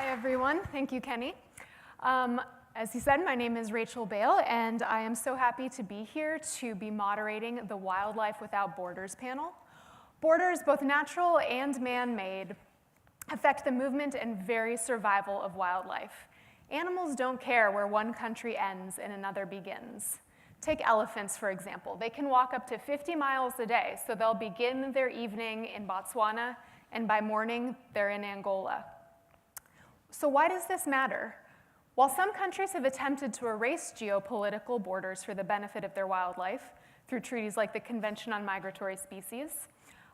Hi, everyone. Thank you, Kenny. As he said, my name is Rachael Bale, and I am so happy to be here to be moderating the Wildlife Without Borders panel. Borders, both natural and man-made, affect the movement and very survival of wildlife. Animals don't care where one country ends and another begins. Take elephants, for example. They can walk up to 50 miles a day, so they'll begin their evening in Botswana, and by morning, they're in Angola. So why does this matter? While some countries have attempted to erase geopolitical borders for the benefit of their wildlife through treaties like the Convention on Migratory Species,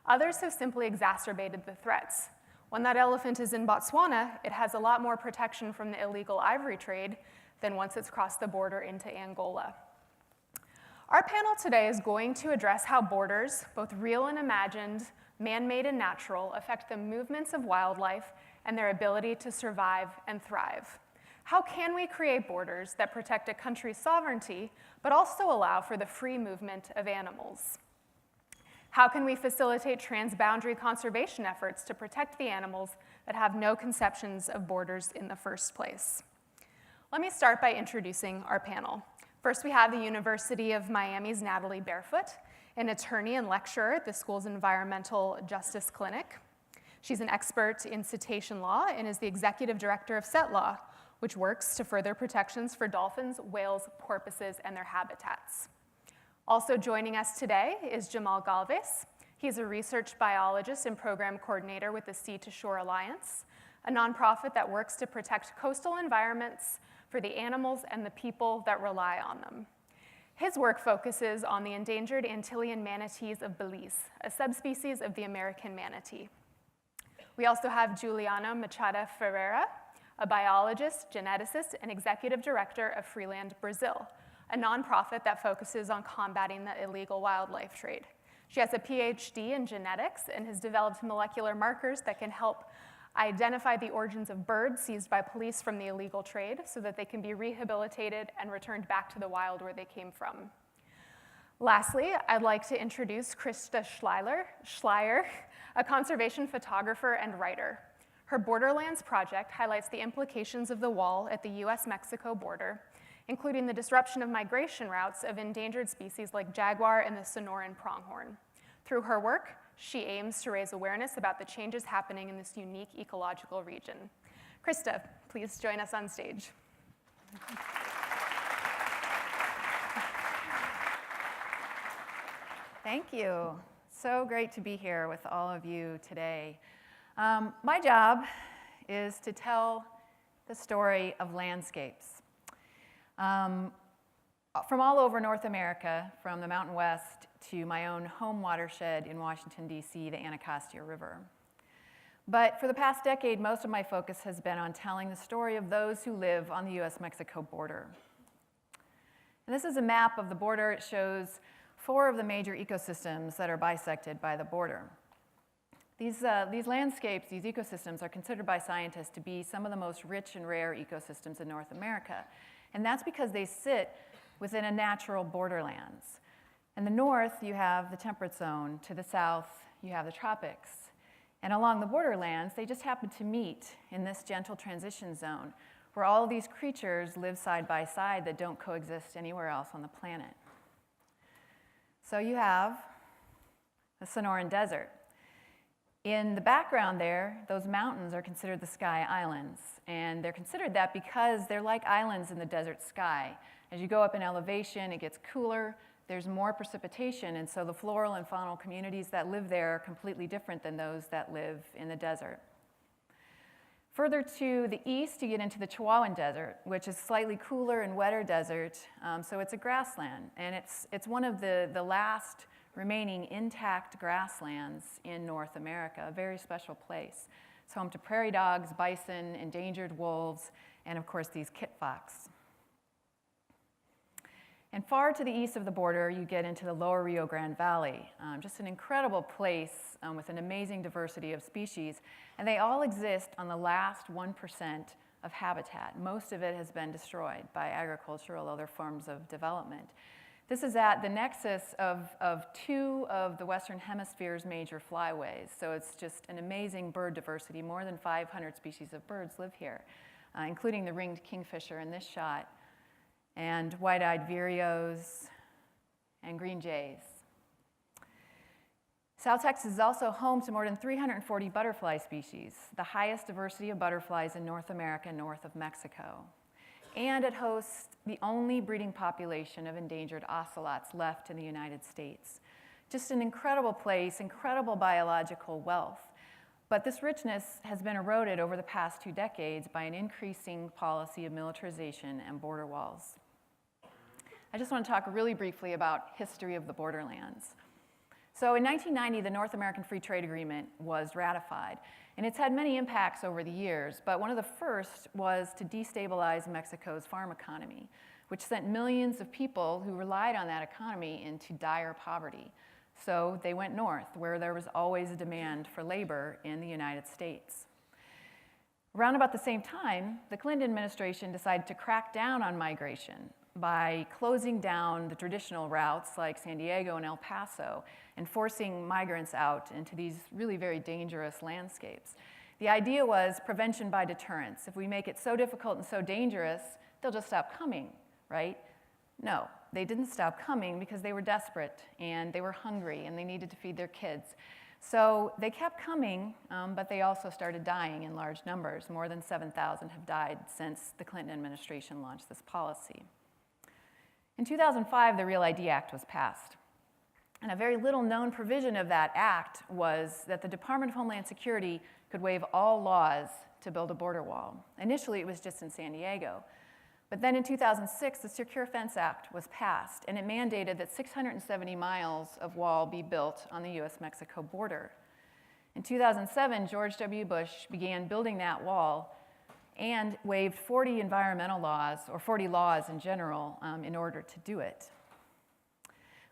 others have simply exacerbated the threats. When that elephant is in Botswana, it has a lot more protection from the illegal ivory trade than once it's crossed the border into Angola. Our panel today is going to address how borders, both real and imagined, man-made and natural, affect the movements of wildlife and their ability to survive and thrive. How can we create borders that protect a country's sovereignty, but also allow for the free movement of animals? How can we facilitate transboundary conservation efforts to protect the animals that have no conceptions of borders in the first place? Let me start by introducing our panel. First, we have the University of Miami's Natalie Barefoot, an attorney and lecturer at the school's Environmental Justice Clinic. She's an expert in cetacean law and is the executive director of CET Law, which works to further protections for dolphins, whales, porpoises, and their habitats. Also joining us today is Jamal Galves. He's a research biologist and program coordinator with the Sea to Shore Alliance, a nonprofit that works to protect coastal environments for the animals and the people that rely on them. His work focuses on the endangered Antillean manatees of Belize, a subspecies of the American manatee. We also have Juliana Machado Ferreira, a biologist, geneticist, and executive director of Freeland, Brazil, a nonprofit that focuses on combating the illegal wildlife trade. She has a PhD in genetics and has developed molecular markers that can help identify the origins of birds seized by police from the illegal trade so that they can be rehabilitated and returned back to the wild where they came from. Lastly, I'd like to introduce Krysta Schuyler, a conservation photographer and writer. Her Borderlands Project highlights the implications of the wall at the US-Mexico border, including the disruption of migration routes of endangered species like jaguar and the Sonoran pronghorn. Through her work, she aims to raise awareness about the changes happening in this unique ecological region. Krysta, please join us on stage. Thank you. So great to be here with all of you today. My job is to tell the story of landscapes. From all over North America, from the Mountain West to my own home watershed in Washington, D.C., the Anacostia River. But for the past decade, most of my focus has been on telling the story of those who live on the US-Mexico border. And this is a map of the border. It shows 4 of the major ecosystems that are bisected by the border. These landscapes, these ecosystems, are considered by scientists to be some of the most rich and rare ecosystems in North America. And that's because they sit within a natural borderlands. In the north, you have the temperate zone. To the south, you have the tropics. And along the borderlands, they just happen to meet in this gentle transition zone where all of these creatures live side by side that don't coexist anywhere else on the planet. So you have the Sonoran Desert. In the background there, those mountains are considered the sky islands. And they're considered that because they're like islands in the desert sky. As you go up in elevation, it gets cooler, there's more precipitation, and so the floral and faunal communities that live there are completely different than those that live in the desert. Further to the east, you get into the Chihuahuan Desert, which is slightly cooler and wetter desert, so it's a grassland. And it's one of the last remaining intact grasslands in North America, a very special place. It's home to prairie dogs, bison, endangered wolves, and of course these kit fox. And far to the east of the border, you get into the lower Rio Grande Valley, just an incredible place with an amazing diversity of species. And they all exist on the last 1% of habitat. Most of it has been destroyed by agricultural or other forms of development. This is at the nexus of two of the Western Hemisphere's major flyways. So it's just an amazing bird diversity. More than 500 species of birds live here, including the ringed kingfisher in this shot, and white-eyed vireos, and green jays. South Texas is also home to more than 340 butterfly species, the highest diversity of butterflies in North America north of Mexico. And it hosts the only breeding population of endangered ocelots left in the United States. Just an incredible place, incredible biological wealth. But this richness has been eroded over the past 2 decades by an increasing policy of militarization and border walls. I just want to talk really briefly about history of the borderlands. So in 1990, the North American Free Trade Agreement was ratified, and it's had many impacts over the years, but one of the first was to destabilize Mexico's farm economy, which sent millions of people who relied on that economy into dire poverty. So they went north, where there was always a demand for labor in the United States. Around about the same time, the Clinton administration decided to crack down on migration by closing down the traditional routes like San Diego and El Paso and forcing migrants out into these really very dangerous landscapes. The idea was prevention by deterrence. If we make it so difficult and so dangerous, they'll just stop coming, right? No, they didn't stop coming because they were desperate and they were hungry and they needed to feed their kids. So they kept coming, but they also started dying in large numbers. More than 7,000 have died since the Clinton administration launched this policy. In 2005, the Real ID Act was passed. And a very little known provision of that act was that the Department of Homeland Security could waive all laws to build a border wall. Initially, it was just in San Diego. But then in 2006, the Secure Fence Act was passed, and it mandated that 670 miles of wall be built on the US-Mexico border. In 2007, George W. Bush began building that wall and waived 40 environmental laws, or 40 laws in general, in order to do it.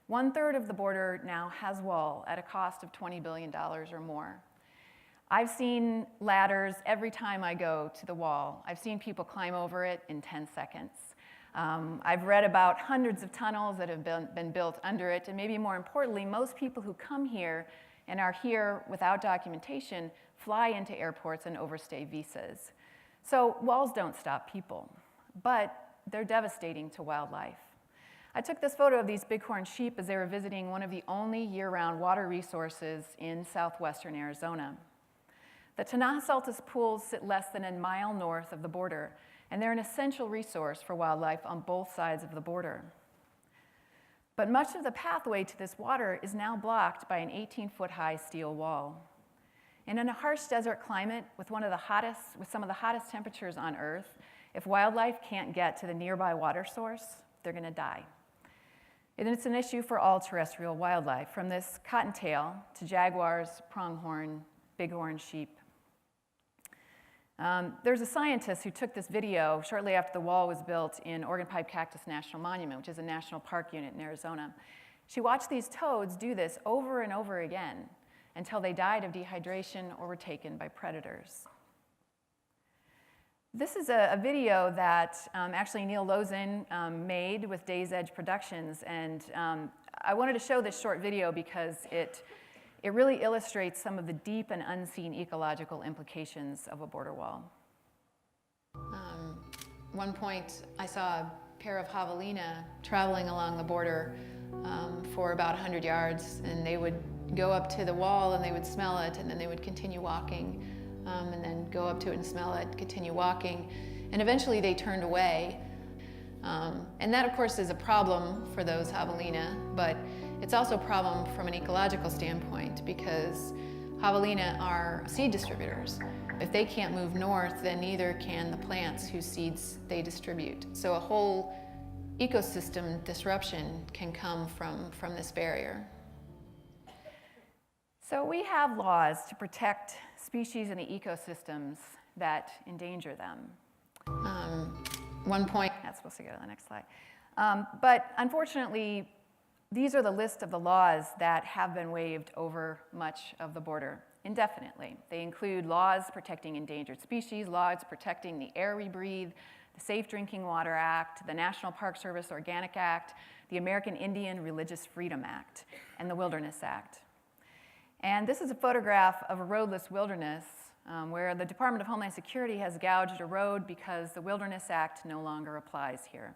1/3 of the border now has wall at a cost of $20 billion or more. I've seen ladders every time I go to the wall. I've seen people climb over it in 10 seconds. I've read about hundreds of tunnels that have been built under it, and maybe more importantly, most people who come here and are here without documentation fly into airports and overstay visas. So walls don't stop people, but they're devastating to wildlife. I took this photo of these bighorn sheep as they were visiting one of the only year-round water resources in southwestern Arizona. The Tanajas-Altas pools sit less than a mile north of the border, and they're an essential resource for wildlife on both sides of the border. But much of the pathway to this water is now blocked by an 18-foot-high steel wall. And in a harsh desert climate with some of the hottest temperatures on Earth, if wildlife can't get to the nearby water source, they're going to die. And it's an issue for all terrestrial wildlife, from this cottontail to jaguars, pronghorn, bighorn sheep. There's a scientist who took this video shortly after the wall was built in Organ Pipe Cactus National Monument, which is a national park unit in Arizona. She watched these toads do this over and over again until they died of dehydration or were taken by predators. This is a video that actually Neil Lozin made with Days Edge Productions, and I wanted to show this short video because it really illustrates some of the deep and unseen ecological implications of a border wall. One point, I saw a pair of javelina traveling along the border for about 100 yards, and they would go up to the wall and they would smell it, and then they would continue walking, and then go up to it and smell it, continue walking, and eventually they turned away. And that, of course, is a problem for those javelina, but it's also a problem from an ecological standpoint because javelina are seed distributors. If they can't move north, then neither can the plants whose seeds they distribute. So a whole ecosystem disruption can come from this barrier. So we have laws to protect species and the ecosystems that endanger them. One point, that's supposed to go to the next slide. But unfortunately, these are the list of the laws that have been waived over much of the border indefinitely. They include laws protecting endangered species, laws protecting the air we breathe, the Safe Drinking Water Act, the National Park Service Organic Act, the American Indian Religious Freedom Act, and the Wilderness Act. And this is a photograph of a roadless wilderness where the Department of Homeland Security has gouged a road because the Wilderness Act no longer applies here.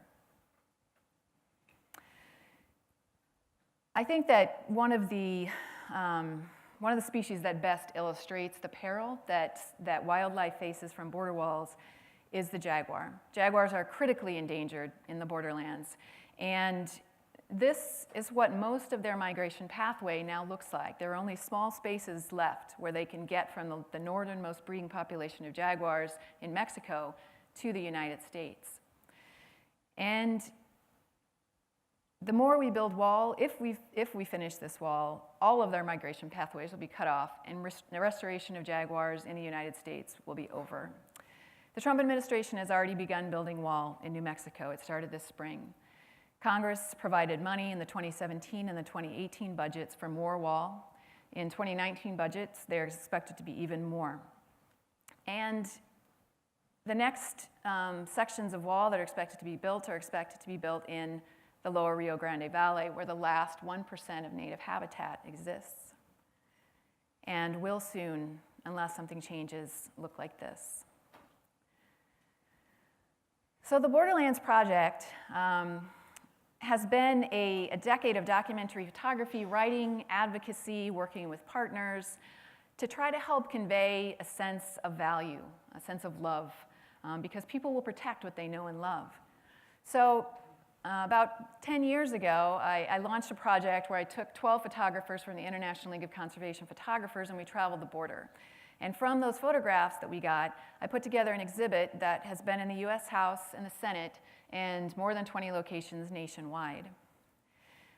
I think that one of the species that best illustrates the peril that wildlife faces from border walls is the jaguar. Jaguars are critically endangered in the borderlands, and this is what most of their migration pathway now looks like. There are only small spaces left where they can get from the northernmost breeding population of jaguars in Mexico to the United States. And the more we build wall, if we finish this wall, all of their migration pathways will be cut off, and the restoration of jaguars in the United States will be over. The Trump administration has already begun building wall in New Mexico. It started this spring. Congress provided money in the 2017 and the 2018 budgets for more wall. In 2019 budgets, they're expected to be even more. And the next sections of wall that are expected to be built in the lower Rio Grande Valley, where the last 1% of native habitat exists, and will soon, unless something changes, look like this. So the Borderlands Project has been a decade of documentary photography, writing, advocacy, working with partners to try to help convey a sense of value, a sense of love, because people will protect what they know and love. So about 10 years ago, I launched a project where I took 12 photographers from the International League of Conservation Photographers, and we traveled the border. And from those photographs that we got, I put together an exhibit that has been in the US House and the Senate and more than 20 locations nationwide.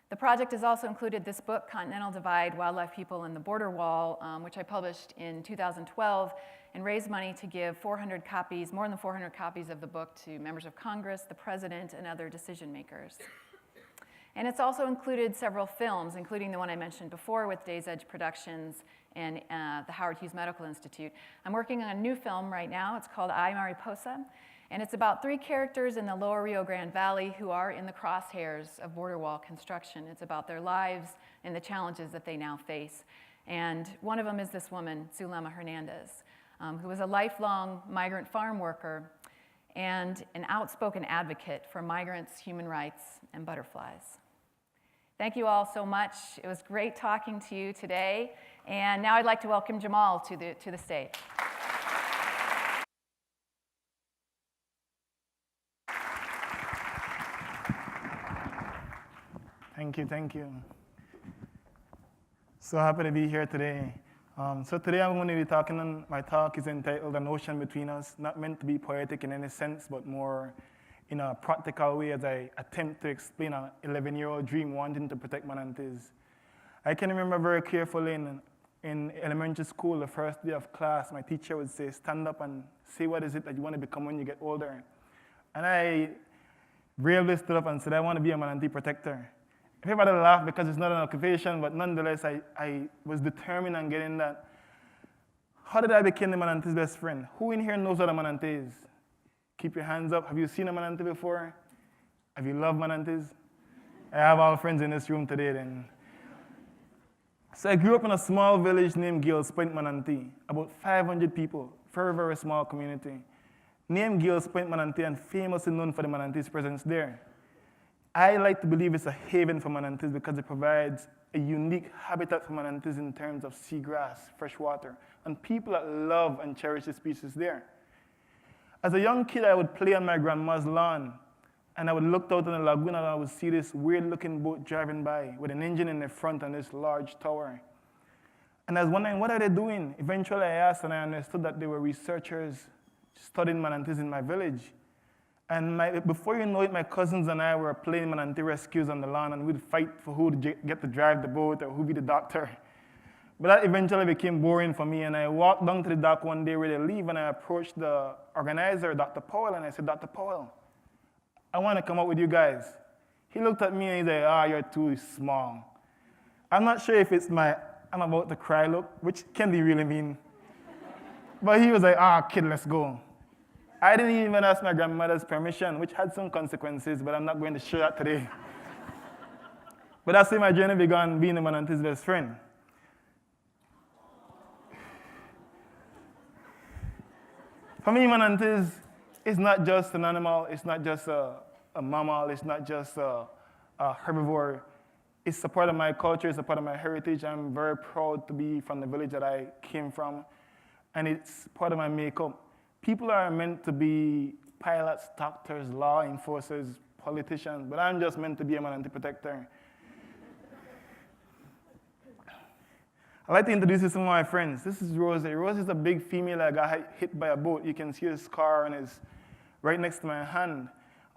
The project has also included this book, Continental Divide, Wildlife, People, and the Border Wall, which I published in 2012 and raised money to give 400 copies, more than 400 copies of the book to members of Congress, the president, and other decision makers. And it's also included several films, including the one I mentioned before with Days Edge Productions and the Howard Hughes Medical Institute. I'm working on a new film right now. It's called I, Mariposa, and it's about 3 characters in the lower Rio Grande Valley who are in the crosshairs of border wall construction. It's about their lives and the challenges that they now face. And one of them is this woman, Zulema Hernandez, who was a lifelong migrant farm worker and an outspoken advocate for migrants, human rights, and butterflies. Thank you all so much. It was great talking to you today. And now I'd like to welcome Jamal to the stage. Thank you. So happy to be here today. So today I'm going to be talking on, my talk is entitled An Ocean Between Us, not meant to be poetic in any sense, but more in a practical way as I attempt to explain an 11-year-old dream wanting to protect manatees. I can remember very carefully in elementary school, the first day of class, my teacher would say, stand up and say what is it that you want to become when you get older. And I bravely stood up and said, I want to be a manatee protector. Everybody laughed because it's not an occupation, but nonetheless, I was determined on getting that. How did I become the manatee's best friend? Who in here knows what a manatee is? Keep your hands up. Have you seen a manatee before? Have you loved manatees? I have all friends in this room today then. So I grew up in a small village named Galves Point, Manatee, about 500 people, very, very small community. Named Galves Point, Manatee, and famously known for the manatee's presence there. I like to believe it's a haven for manatees because it provides a unique habitat for manatees in terms of seagrass, fresh water, and people that love and cherish the species there. As a young kid, I would play on my grandma's lawn, and I would look out on the lagoon and I would see this weird-looking boat driving by with an engine in the front and this large tower. And I was wondering, what are they doing? Eventually, I asked, and I understood that they were researchers studying manatees in my village. And before you know it, my cousins and I were playing manatee rescues on the lawn, and we'd fight for who would get to drive the boat or who'd be the doctor. But that eventually became boring for me, and I walked down to the dock one day where they leave, and I approached the organizer, Dr. Powell, and I said, Dr. Powell, I want to come out with you guys. He looked at me and he said, you're too small. I'm not sure if it's my I'm about to cry look, which can be really mean. But he was like, kid, let's go. I didn't even ask my grandmother's permission, which had some consequences, but I'm not going to share that today. But that's where my journey began, being the manatee's best friend. For me, manatees is not just an animal, it's not just a mammal, it's not just a herbivore. It's a part of my culture, it's a part of my heritage. I'm very proud to be from the village that I came from, and it's part of my makeup. People are meant to be pilots, doctors, law enforcers, politicians, but I'm just meant to be a manatee protector. I'd like to introduce you to some of my friends. This is Rosie. Rosie is a big female that got hit by a boat. You can see the scar and it's right next to my hand.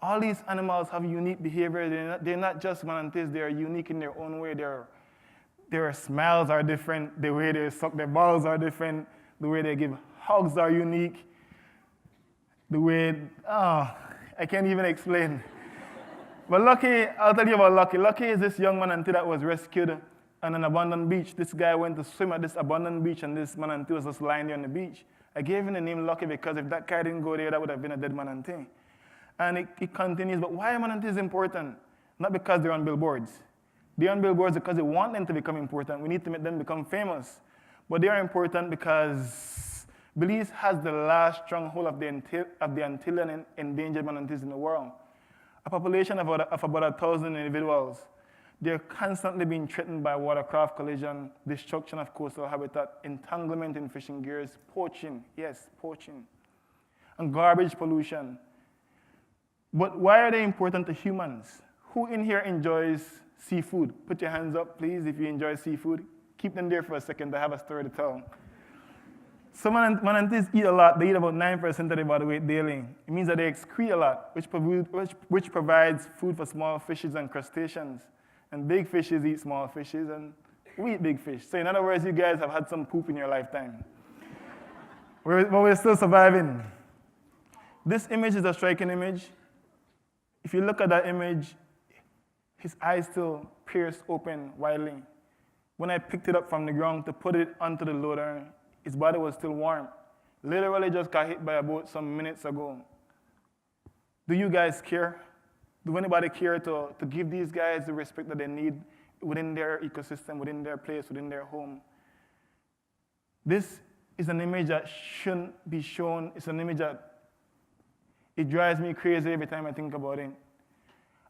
All these animals have unique behavior. They're not just manatees, they're unique in their own way. Their smiles are different, the way they suck their balls are different, the way they give hugs are unique, the way, I can't even explain. But Lucky, I'll tell you about Lucky. Lucky is this young manatee that was rescued on an abandoned beach. This guy went to swim at this abandoned beach and this manatee was just lying there on the beach. I gave him the name Lucky because if that guy didn't go there, that would have been a dead manatee. And it continues, but why are manatees important? Not because they're on billboards. They're on billboards because we want them to become important. We need to make them become famous. But they are important because Belize has the last stronghold of the Antillean and endangered manatees in the world. A population of about 1,000 individuals. They're constantly being threatened by watercraft collision, destruction of coastal habitat, entanglement in fishing gears, poaching, yes, poaching, and garbage pollution. But why are they important to humans? Who in here enjoys seafood? Put your hands up, please, if you enjoy seafood. Keep them there for a second. I have a story to tell. Some manatees eat a lot. They eat about 9% of their body weight daily. It means that they excrete a lot, which provides food for small fishes and crustaceans. And big fishes eat small fishes, and we eat big fish. So in other words, you guys have had some poop in your lifetime. But we're still surviving. This image is a striking image. If you look at that image, his eyes still pierced open widely. When I picked it up from the ground to put it onto the loader, his body was still warm. Literally just got hit by a boat some minutes ago. Do you guys care? Do anybody care to give these guys the respect that they need within their ecosystem, within their place, within their home? This is an image that shouldn't be shown. It's an image that it drives me crazy every time I think about it.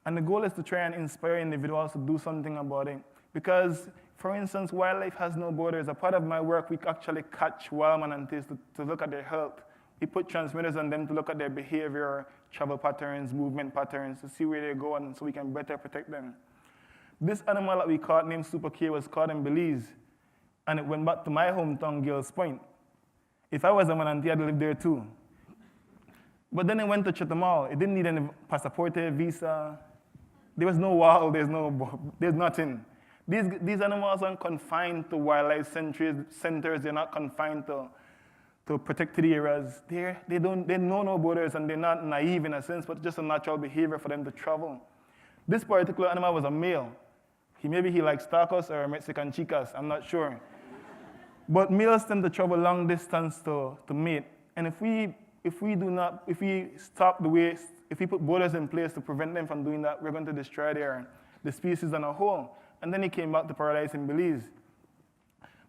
And the goal is to try and inspire individuals to do something about it. Because, for instance, wildlife has no borders. A part of my work, we actually catch wild manatees to look at their health. We put transmitters on them to look at their behavior, travel patterns, movement patterns, to see where they go and so we can better protect them. This animal that we caught named Super K was caught in Belize, and it went back to my hometown, Gales Point. If I was a manatee, I'd live there too. But then it went to Jamal. It didn't need any passport, visa. There was no wall, there's nothing. These animals aren't confined to wildlife centers. They're not confined to protected areas. They know no borders, and they're not naive in a sense, but just a natural behavior for them to travel. This particular animal was a male. Maybe he likes tacos or Mexican chicas, I'm not sure. But males tend to travel long distance to mate. And if we stop the waste, if we put borders in place to prevent them from doing that, we're going to destroy the species on a whole. And then he came back to paradise in Belize.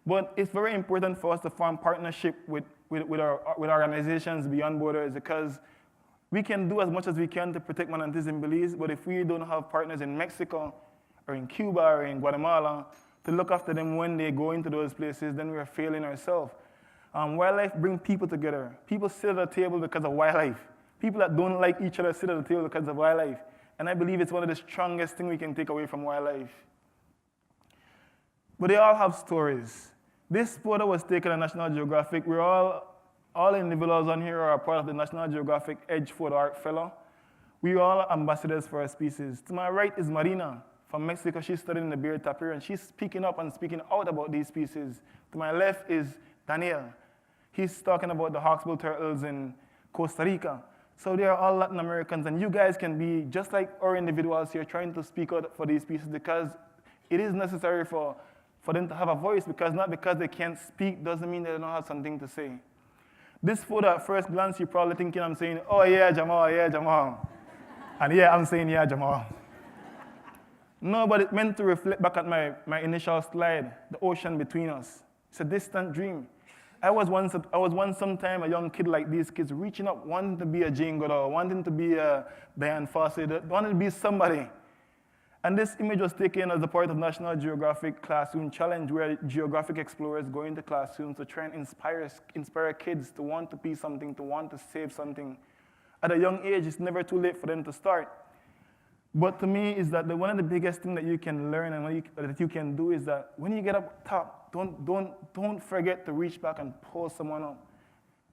But it's very important for us to form partnership with organizations beyond borders, because we can do as much as we can to protect manatees in Belize, but if we don't have partners in Mexico or in Cuba or in Guatemala to look after them when they go into those places, then we're failing ourselves. Wildlife brings people together. People sit at a table because of wildlife. People that don't like each other sit at the table because of wildlife. And I believe it's one of the strongest things we can take away from wildlife. But they all have stories. This photo was taken on National Geographic. We're all individuals on here are a part of the National Geographic Edge Photo Art Fellow. We are all ambassadors for our species. To my right is Marina from Mexico. She's studying the bear tapir, and she's speaking up and speaking out about these species. To my left is Daniel. He's talking about the hawksbill turtles in Costa Rica. So they are all Latin Americans, and you guys can be just like our individuals here trying to speak out for these species, because it is necessary for them to have a voice, because not because they can't speak doesn't mean they don't have something to say. This photo, at first glance, you're probably thinking I'm saying, oh yeah, Jamal, yeah, Jamal. And yeah, I'm saying, yeah, Jamal. No, but it meant to reflect back at my initial slide, the ocean between us. It's a distant dream. I was once sometime a young kid like these kids, reaching up, wanting to be a Jane Goodall, wanting to be a Diane Fossey, wanting to be somebody. And this image was taken as a part of National Geographic Classroom Challenge, where geographic explorers go into classrooms to try and inspire kids to want to be something, to want to save something. At a young age, it's never too late for them to start. But to me, is that one of the biggest things that you can learn and that you can do is that when you get up top, don't forget to reach back and pull someone up.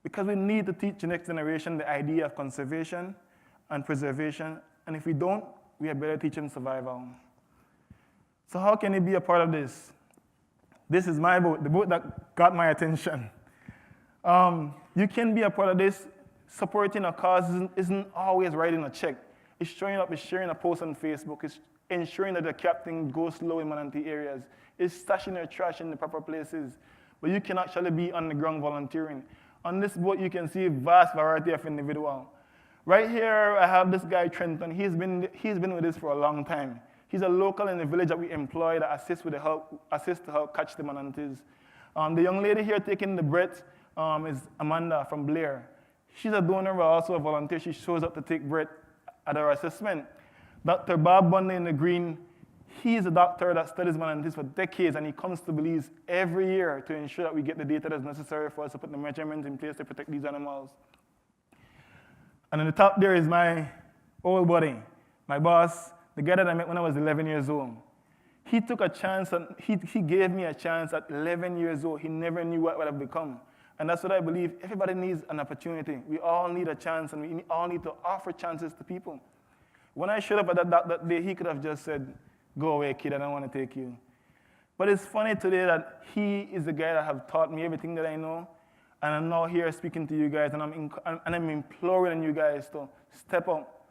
Because we need to teach the next generation the idea of conservation and preservation. And if we don't, we had better teach them survival. So how can you be a part of this? This is my boat, the boat that got my attention. You can be a part of this. Supporting a cause isn't always writing a check. It's showing up, it's sharing a post on Facebook, it's ensuring that the captain goes slow in manatee areas, it's stashing their trash in the proper places. But you can actually be on the ground volunteering. On this boat, you can see a vast variety of individuals. Right here, I have this guy, Trenton. He's been with us for a long time. He's a local in the village that we employ that assists to help catch the manatees. The young lady here taking the breath is Amanda from Blair. She's a donor, but also a volunteer. She shows up to take breath at our assessment. Dr. Bob Bundy in the green, he's a doctor that studies manatees for decades, and he comes to Belize every year to ensure that we get the data that's necessary for us to put the measurements in place to protect these animals. And on the top there is my old buddy, my boss, the guy that I met when I was 11 years old. He took a chance, and he gave me a chance at 11 years old. He never knew what I've become. And that's what I believe. Everybody needs an opportunity. We all need a chance, and we all need to offer chances to people. When I showed up at that day, he could have just said, go away, kid, I don't want to take you. But it's funny today that he is the guy that have taught me everything that I know. And I'm now here speaking to you guys, and I'm imploring you guys to step up.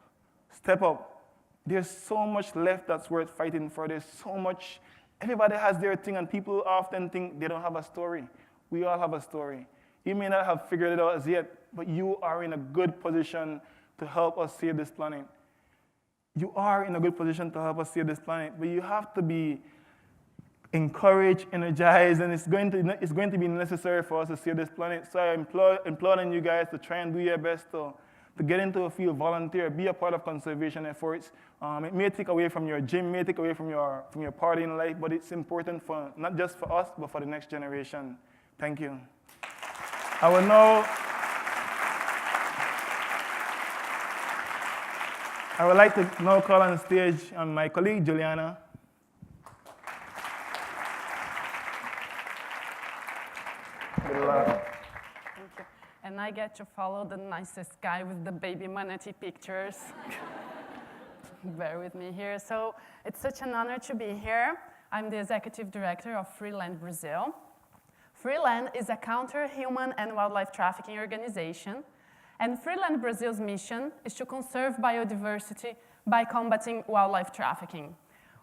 Step up. There's so much left that's worth fighting for. There's so much. Everybody has their thing, and people often think they don't have a story. We all have a story. You may not have figured it out as yet, but you are in a good position to help us save this planet. You are in a good position to help us save this planet, but you have to be encouraged, energized, and it's going to be necessary for us to save this planet. So I implore you guys to try and do your best to get into a field, volunteer, be a part of conservation efforts. It may take away from your gym, may take away from your partying life, but it's important for not just for us, but for the next generation. Thank you. I would like to now call on stage my colleague, Juliana. Good luck. Thank you. And I get to follow the nicest guy with the baby manatee pictures. Bear with me here. So it's such an honor to be here. I'm the executive director of Freeland, Brazil. Freeland is a counter-human and wildlife trafficking organization, and Freeland Brazil's mission is to conserve biodiversity by combating wildlife trafficking.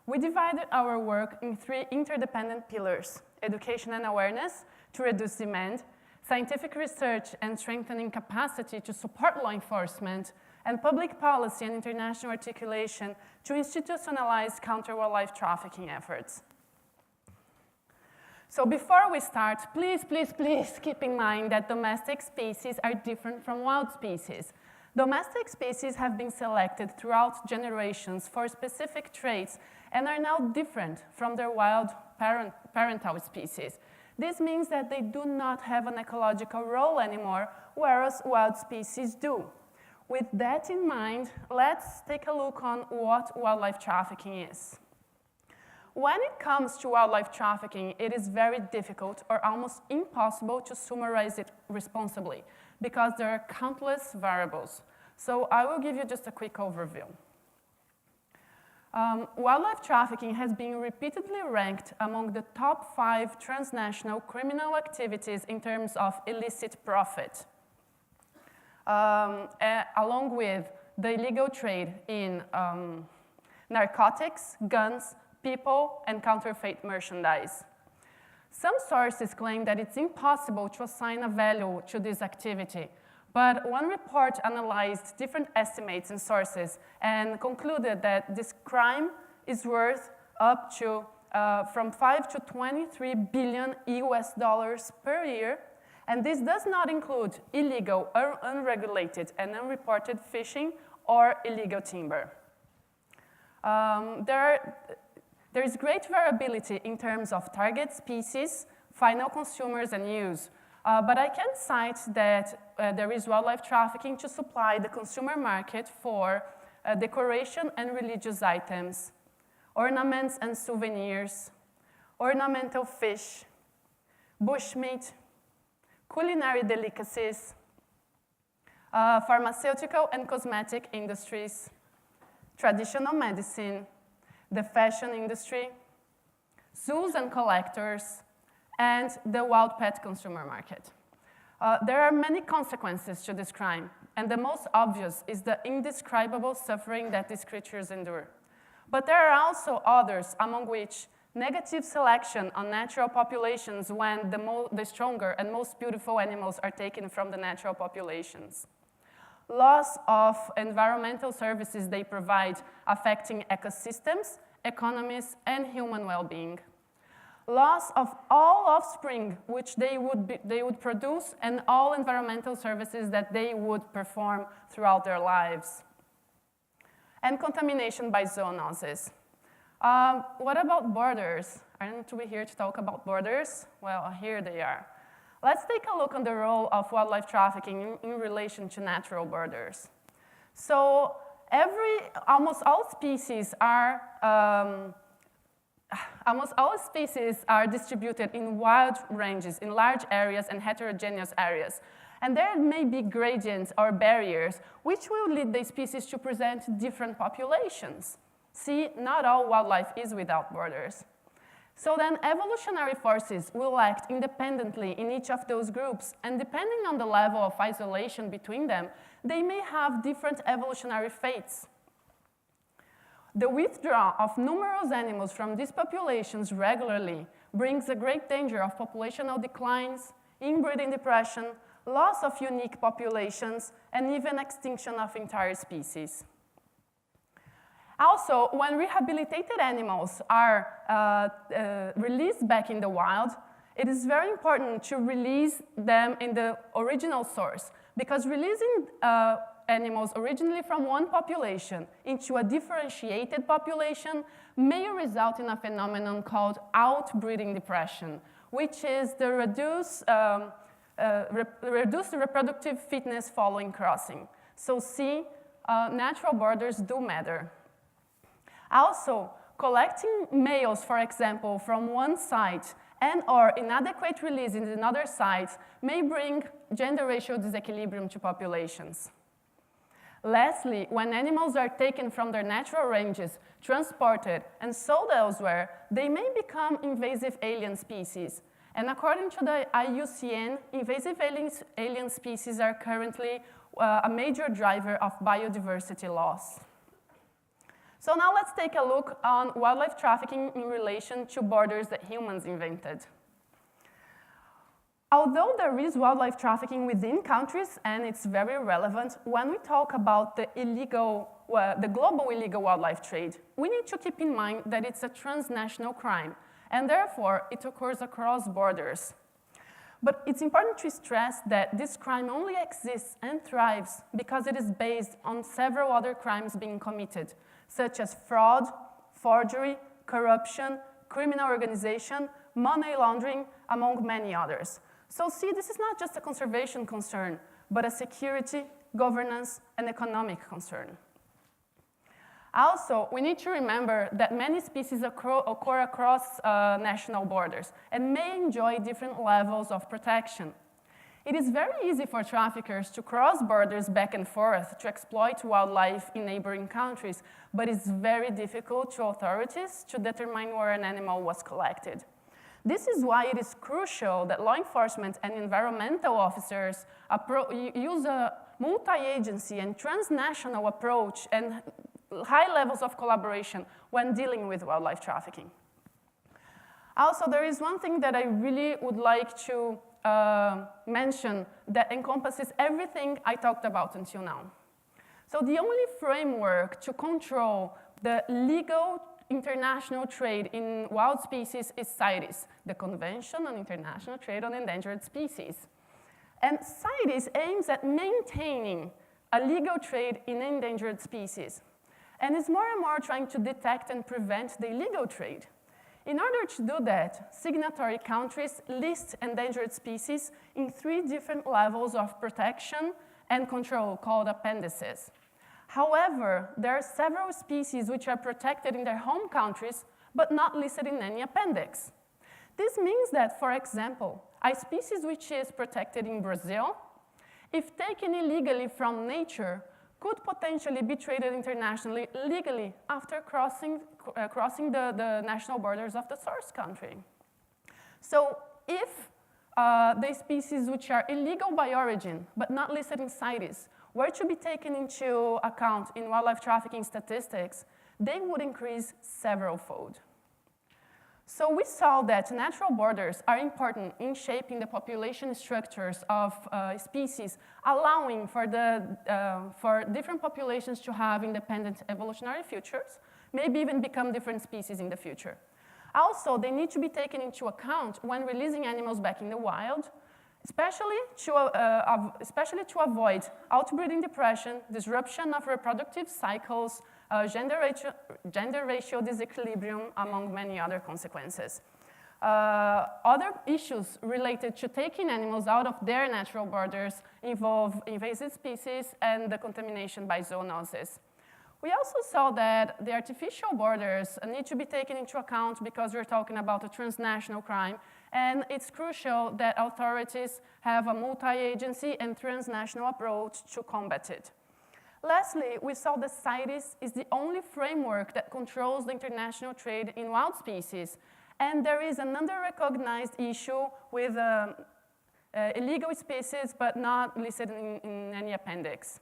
We divided our work in 3 interdependent pillars: education and awareness to reduce demand, scientific research and strengthening capacity to support law enforcement, and public policy and international articulation to institutionalize counter-wildlife trafficking efforts. So before we start, please keep in mind that domestic species are different from wild species. Domestic species have been selected throughout generations for specific traits and are now different from their wild parental species. This means that they do not have an ecological role anymore, whereas wild species do. With that in mind, let's take a look on what wildlife trafficking is. When it comes to wildlife trafficking, it is very difficult or almost impossible to summarize it responsibly because there are countless variables. So I will give you just a quick overview. Wildlife trafficking has been repeatedly ranked among the top 5 transnational criminal activities in terms of illicit profit, along with the illegal trade in narcotics, guns, people, and counterfeit merchandise. Some sources claim that it's impossible to assign a value to this activity, but one report analyzed different estimates and sources and concluded that this crime is worth up to from 5 to 23 billion US dollars per year, and this does not include illegal, unregulated, and unreported fishing or illegal timber. There is great variability in terms of target species, final consumers, and use. But I can cite that there is wildlife trafficking to supply the consumer market for decoration and religious items, ornaments and souvenirs, ornamental fish, bushmeat, culinary delicacies, pharmaceutical and cosmetic industries, traditional medicine, the fashion industry, zoos and collectors, and the wild pet consumer market. There are many consequences to this crime, and the most obvious is the indescribable suffering that these creatures endure. But there are also others, among which negative selection on natural populations when the stronger and most beautiful animals are taken from the natural populations. Loss of environmental services they provide, affecting ecosystems, economies, and human well-being. Loss of all offspring which they would produce and all environmental services that they would perform throughout their lives. And contamination by zoonoses. What about borders? Aren't we here to talk about borders? Well, here they are. Let's take a look on the role of wildlife trafficking in relation to natural borders. So almost all species are distributed in wide ranges, in large areas and heterogeneous areas. And there may be gradients or barriers which will lead the species to present different populations. See, not all wildlife is without borders. So then evolutionary forces will act independently in each of those groups, and depending on the level of isolation between them, they may have different evolutionary fates. The withdrawal of numerous animals from these populations regularly brings a great danger of populational declines, inbreeding depression, loss of unique populations, and even extinction of entire species. Also, when rehabilitated animals are released back in the wild, it is very important to release them in the original source, because releasing animals originally from one population into a differentiated population may result in a phenomenon called outbreeding depression, which is the reduced reproductive fitness following crossing. So see, natural borders do matter. Also, collecting males, for example, from one site and/or inadequate release in another site may bring gender racial disequilibrium to populations. Lastly, when animals are taken from their natural ranges, transported, and sold elsewhere, they may become invasive alien species. And according to the IUCN, invasive alien species are currently a major driver of biodiversity loss. So now let's take a look on wildlife trafficking in relation to borders that humans invented. Although there is wildlife trafficking within countries, and it's very relevant, when we talk about the global illegal wildlife trade, we need to keep in mind that it's a transnational crime, and therefore it occurs across borders. But it's important to stress that this crime only exists and thrives because it is based on several other crimes being committed, such as fraud, forgery, corruption, criminal organization, money laundering, among many others. So see, this is not just a conservation concern, but a security, governance, and economic concern. Also, we need to remember that many species occur across national borders and may enjoy different levels of protection. It is very easy for traffickers to cross borders back and forth to exploit wildlife in neighboring countries, but it's very difficult to authorities to determine where an animal was collected. This is why it is crucial that law enforcement and environmental officers use a multi-agency and transnational approach and high levels of collaboration when dealing with wildlife trafficking. Also, there is one thing that I really would like to mention that encompasses everything I talked about until now. So the only framework to control the legal international trade in wild species is CITES, the Convention on International Trade on Endangered Species. And CITES aims at maintaining a legal trade in endangered species, and is more and more trying to detect and prevent the illegal trade. In order to do that, signatory countries list endangered species in 3 different levels of protection and control called appendices. However, there are several species which are protected in their home countries, but not listed in any appendix. This means that, for example, a species which is protected in Brazil, if taken illegally from nature, could potentially be traded internationally legally after crossing the national borders of the source country. So if the species which are illegal by origin, but not listed in CITES, were to be taken into account in wildlife trafficking statistics, they would increase several-fold. So we saw that natural borders are important in shaping the population structures of species, allowing for different populations to have independent evolutionary futures, maybe even become different species in the future. Also, they need to be taken into account when releasing animals back in the wild, especially to avoid outbreeding depression, disruption of reproductive cycles, gender ratio disequilibrium, among many other consequences. Other issues related to taking animals out of their natural borders involve invasive species and the contamination by zoonosis. We also saw that the artificial borders need to be taken into account because we're talking about a transnational crime, and it's crucial that authorities have a multi-agency and transnational approach to combat it. Lastly, we saw that CITES is the only framework that controls the international trade in wild species, and there is an under-recognized issue with illegal species but not listed in any appendix.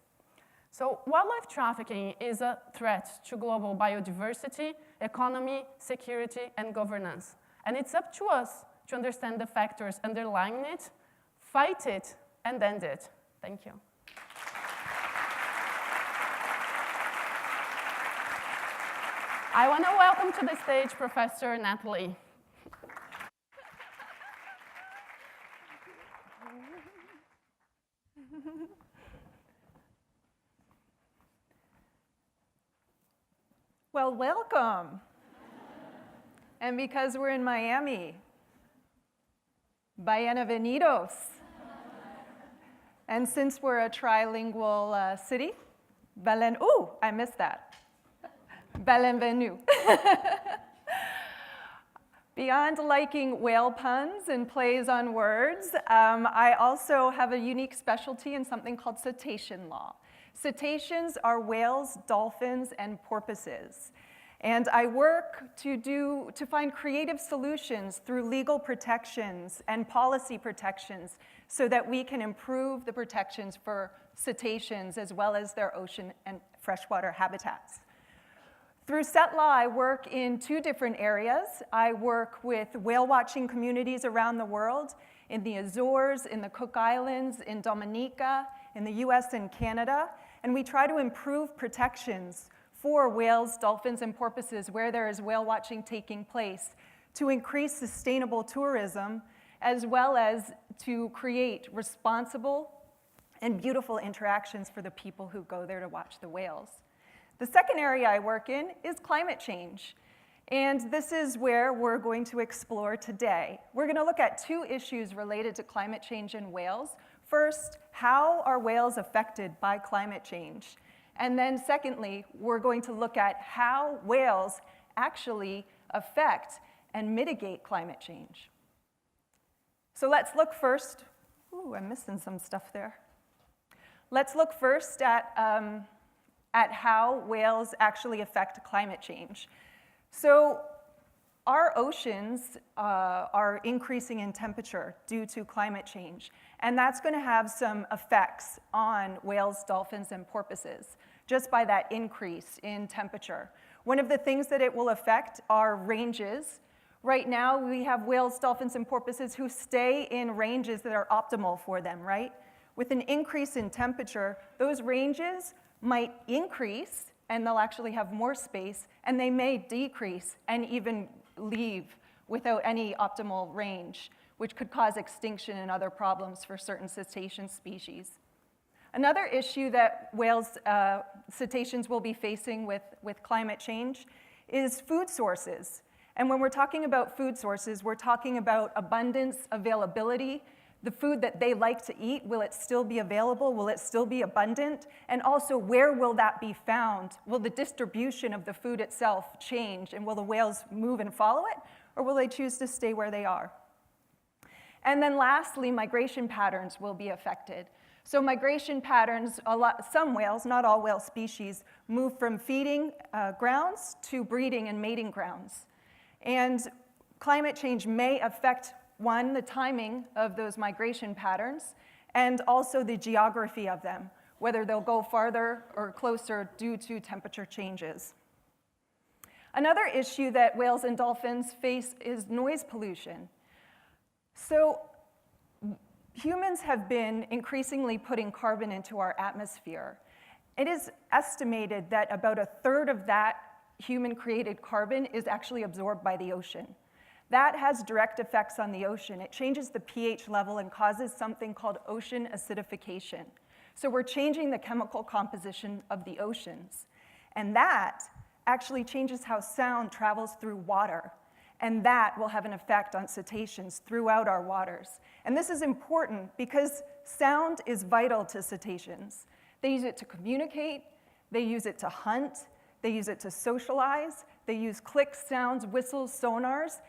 So wildlife trafficking is a threat to global biodiversity, economy, security, and governance. And it's up to us to understand the factors underlying it, fight it, and end it. Thank you. I want to welcome to the stage Professor Natalie. Well, welcome. And because we're in Miami, bienvenidos. And since we're a trilingual city, I missed that. Bienvenue. Beyond liking whale puns and plays on words, I also have a unique specialty in something called cetacean law. Cetaceans are whales, dolphins, and porpoises. And I work to find creative solutions through legal protections and policy protections so that we can improve the protections for cetaceans as well as their ocean and freshwater habitats. Through CET Law, I work in 2 different areas. I work with whale watching communities around the world, in the Azores, in the Cook Islands, in Dominica, in the US and Canada, and we try to improve protections for whales, dolphins, and porpoises where there is whale watching taking place to increase sustainable tourism, as well as to create responsible and beautiful interactions for the people who go there to watch the whales. The second area I work in is climate change. And this is where we're going to explore today. We're going to look at 2 issues related to climate change in whales. First, how are whales affected by climate change? And then secondly, we're going to look at how whales actually affect and mitigate climate change. So let's look first, I'm missing some stuff there. Let's look first at how whales actually affect climate change. So our oceans are increasing in temperature due to climate change, and that's going to have some effects on whales, dolphins, and porpoises just by that increase in temperature. One of the things that it will affect are ranges. Right now, we have whales, dolphins, and porpoises who stay in ranges that are optimal for them, right? With an increase in temperature, those ranges might increase, and they'll actually have more space, and they may decrease and even leave without any optimal range, which could cause extinction and other problems for certain cetacean species. Another issue that whales, cetaceans will be facing with climate change is food sources. And when we're talking about food sources, we're talking about abundance, availability, the food that they like to eat, will it still be available? Will it still be abundant? And also, where will that be found? Will the distribution of the food itself change? And will the whales move and follow it? Or will they choose to stay where they are? And then lastly, migration patterns will be affected. So migration patterns, some whales, not all whale species, move from feeding grounds to breeding and mating grounds. And climate change may affect, one, the timing of those migration patterns, and also the geography of them, whether they'll go farther or closer due to temperature changes. Another issue that whales and dolphins face is noise pollution. So humans have been increasingly putting carbon into our atmosphere. It is estimated that about a third of that human-created carbon is actually absorbed by the ocean. That has direct effects on the ocean. It changes the pH level and causes something called ocean acidification. So we're changing the chemical composition of the oceans. And that actually changes how sound travels through water. And that will have an effect on cetaceans throughout our waters. And this is important because sound is vital to cetaceans. They use it to communicate, they use it to hunt, they use it to socialize, they use clicks, sounds, whistles, sonars.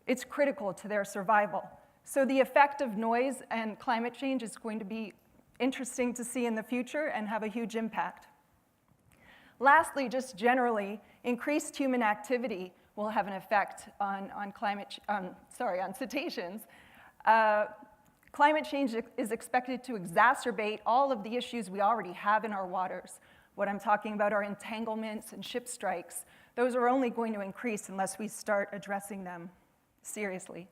It's critical to their survival. So the effect of noise and climate change is going to be interesting to see in the future and have a huge impact. Lastly, just generally, increased human activity will have an effect on cetaceans. Climate change is expected to exacerbate all of the issues we already have in our waters. What I'm talking about are entanglements and ship strikes. Those are only going to increase unless we start addressing them seriously.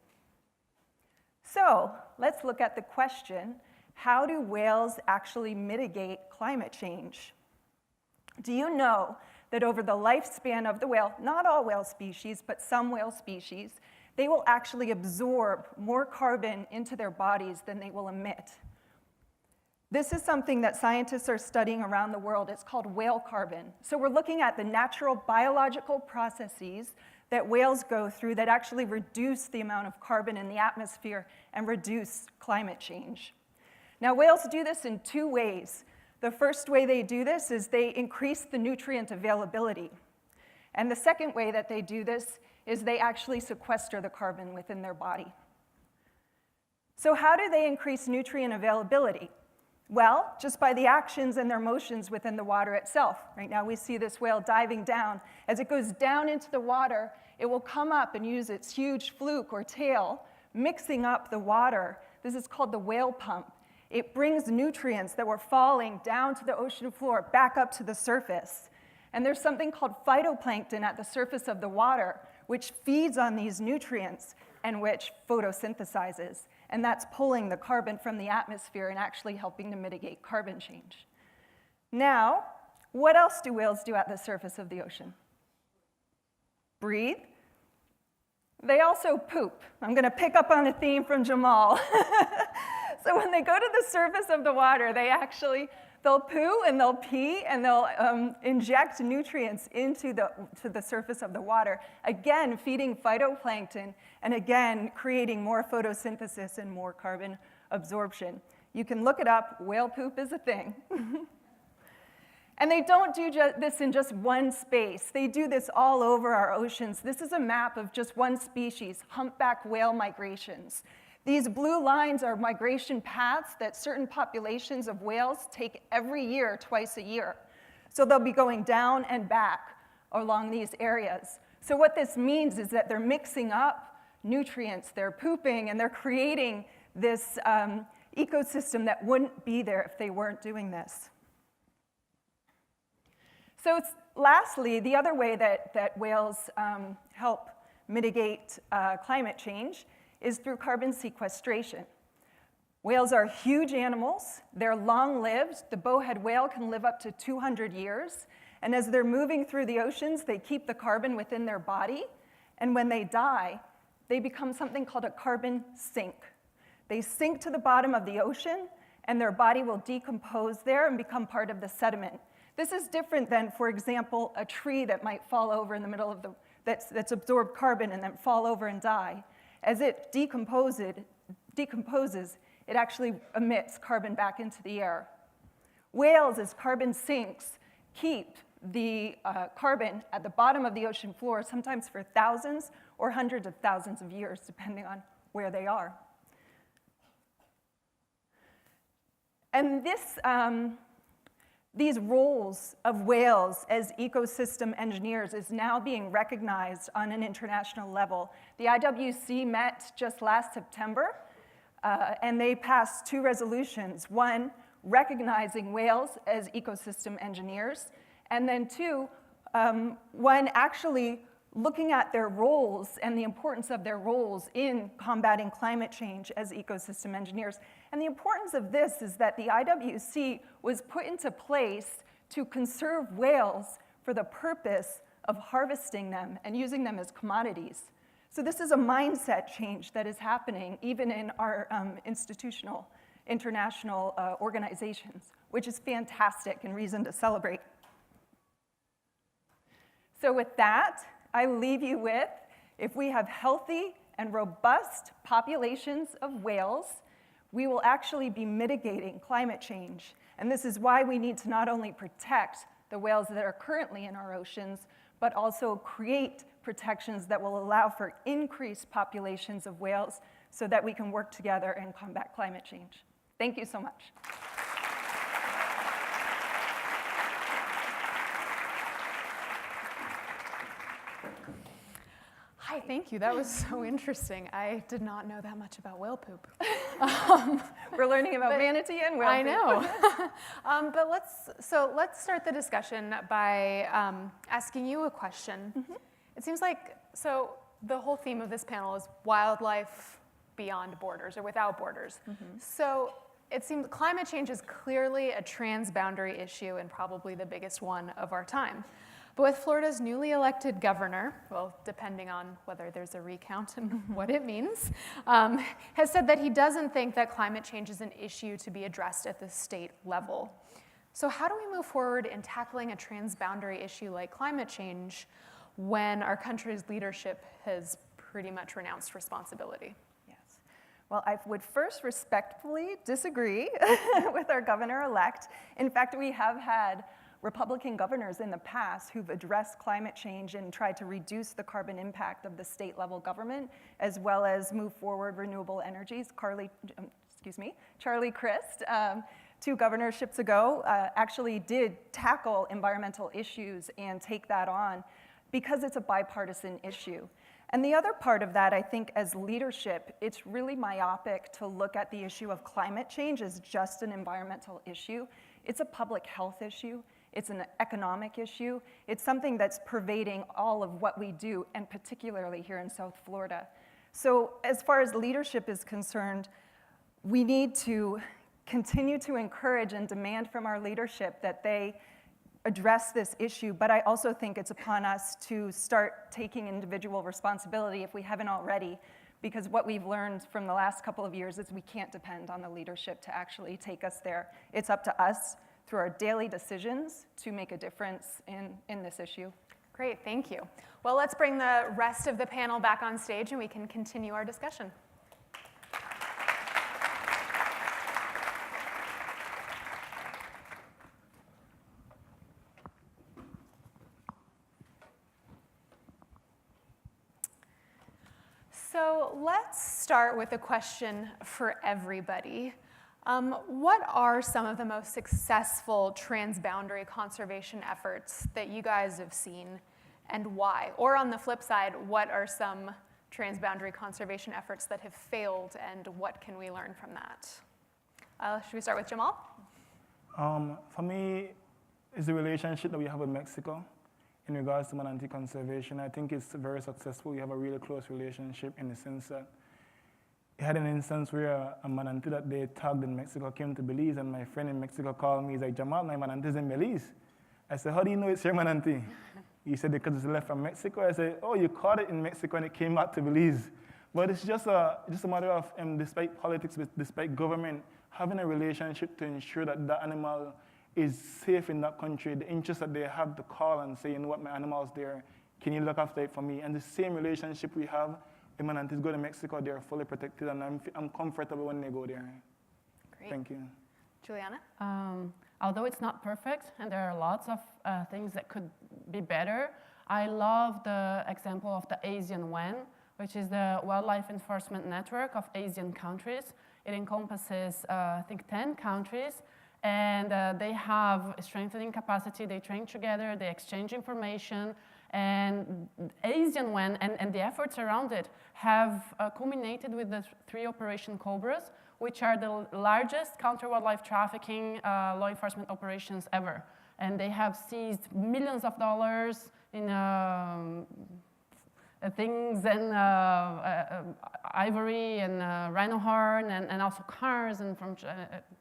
So let's look at the question, how do whales actually mitigate climate change? Do you know that over the lifespan of the whale, not all whale species, but some whale species, they will actually absorb more carbon into their bodies than they will emit? This is something that scientists are studying around the world. It's called whale carbon. So we're looking at the natural biological processes that whales go through that actually reduce the amount of carbon in the atmosphere and reduce climate change. Now, whales do this in two ways. The first way they do this is they increase the nutrient availability. And the second way that they do this is they actually sequester the carbon within their body. So how do they increase nutrient availability? Well, just by the actions and their motions within the water itself. Right now we see this whale diving down. As it goes down into the water, it will come up and use its huge fluke or tail, mixing up the water. This is called the whale pump. It brings nutrients that were falling down to the ocean floor back up to the surface. And there's something called phytoplankton at the surface of the water, which feeds on these nutrients and which photosynthesizes. And that's pulling the carbon from the atmosphere and actually helping to mitigate carbon change. Now, what else do whales do at the surface of the ocean? Breathe. They also poop. I'm going to pick up on a theme from Jamal. So when they go to the surface of the water, they'll poo and they'll pee and they'll inject nutrients into the surface of the water, again feeding phytoplankton and again creating more photosynthesis and more carbon absorption. You can look it up, whale poop is a thing. And they don't do this in just one space. They do this all over our oceans. This is a map of just one species, humpback whale migrations. These blue lines are migration paths that certain populations of whales take every year, twice a year. So they'll be going down and back along these areas. So what this means is that they're mixing up nutrients, they're pooping, and they're creating this ecosystem that wouldn't be there if they weren't doing this. So lastly, the other way that whales help mitigate climate change is through carbon sequestration. Whales are huge animals. They're long-lived. The bowhead whale can live up to 200 years. And as they're moving through the oceans, they keep the carbon within their body. And when they die, they become something called a carbon sink. They sink to the bottom of the ocean, and their body will decompose there and become part of the sediment. This is different than, for example, a tree that might fall over in the middle of that's absorbed carbon and then fall over and die. As it decomposes, it actually emits carbon back into the air. Whales, as carbon sinks, keep the carbon at the bottom of the ocean floor, sometimes for thousands or hundreds of thousands of years, depending on where they are. And these roles of whales as ecosystem engineers is now being recognized on an international level. The IWC met just last September, and they passed 2 resolutions. One, recognizing whales as ecosystem engineers, and then 2, one actually looking at their roles and the importance of their roles in combating climate change as ecosystem engineers. And the importance of this is that the IWC was put into place to conserve whales for the purpose of harvesting them and using them as commodities. So this is a mindset change that is happening even in our institutional, international organizations, which is fantastic and reason to celebrate. So with that, I leave you with, if we have healthy and robust populations of whales, we will actually be mitigating climate change. And this is why we need to not only protect the whales that are currently in our oceans, but also create protections that will allow for increased populations of whales so that we can work together and combat climate change. Thank you so much. Hi, thank you. That was so interesting. I did not know that much about whale poop. We're learning about manatee and whale poop. I know. But let's start the discussion by asking you a question. Mm-hmm. It seems like, so the whole theme of this panel is wildlife beyond borders or without borders. Mm-hmm. So it seems climate change is clearly a transboundary issue and probably the biggest one of our time. But with Florida's newly elected governor, well, depending on whether there's a recount and what it means, has said that he doesn't think that climate change is an issue to be addressed at the state level. So how do we move forward in tackling a transboundary issue like climate change when our country's leadership has pretty much renounced responsibility? Yes. Well, I would first respectfully disagree with our governor-elect. In fact, we have had Republican governors in the past who've addressed climate change and tried to reduce the carbon impact of the state level government, as well as move forward renewable energies. Charlie Krysta, 2 governorships ago, actually did tackle environmental issues and take that on because it's a bipartisan issue. And the other part of that, I think, as leadership, it's really myopic to look at the issue of climate change as just an environmental issue. It's a public health issue. It's an economic issue. It's something that's pervading all of what we do, and particularly here in South Florida. So as far as leadership is concerned, we need to continue to encourage and demand from our leadership that they address this issue, but I also think it's upon us to start taking individual responsibility if we haven't already, because what we've learned from the last couple of years is we can't depend on the leadership to actually take us there. It's up to us through our daily decisions to make a difference in this issue. Great, thank you. Well, let's bring the rest of the panel back on stage and we can continue our discussion. So let's start with a question for everybody. What are some of the most successful transboundary conservation efforts that you guys have seen, and why? Or on the flip side, what are some transboundary conservation efforts that have failed, and what can we learn from that? Should we start with Jamal? For me, it's the relationship that we have with Mexico. in regards to manatee conservation. I think it's very successful. We have a really close relationship in the sense that I had an instance where a manatee that they tagged in Mexico came to Belize, and my friend in Mexico called me. He's like, Jamal, my manatee is in Belize. I said, how do you know it's your manatee? He said, because it's left from Mexico. I said, oh, you caught it in Mexico and it came back to Belize. But it's just a matter of, despite politics, despite government, having a relationship to ensure that the animal is safe in that country, the interest that they have to call and say, you know what, my animal's there, can you look after it for me? And the same relationship we have, when manatees go to Mexico, they're fully protected, and I'm comfortable when they go there. Great. Thank you. Juliana? Although it's not perfect, and there are lots of things that could be better, I love the example of the Asian WEN, which is the Wildlife Enforcement Network of Asian countries. It encompasses, I think, 10 countries, and they have strengthening capacity. They train together, they exchange information, and Asian WEN and the efforts around it have culminated with the 3 Operation Cobras, which are the largest counter-wildlife trafficking law enforcement operations ever. And they have seized millions of dollars in things and ivory and rhino horn and also cars and from,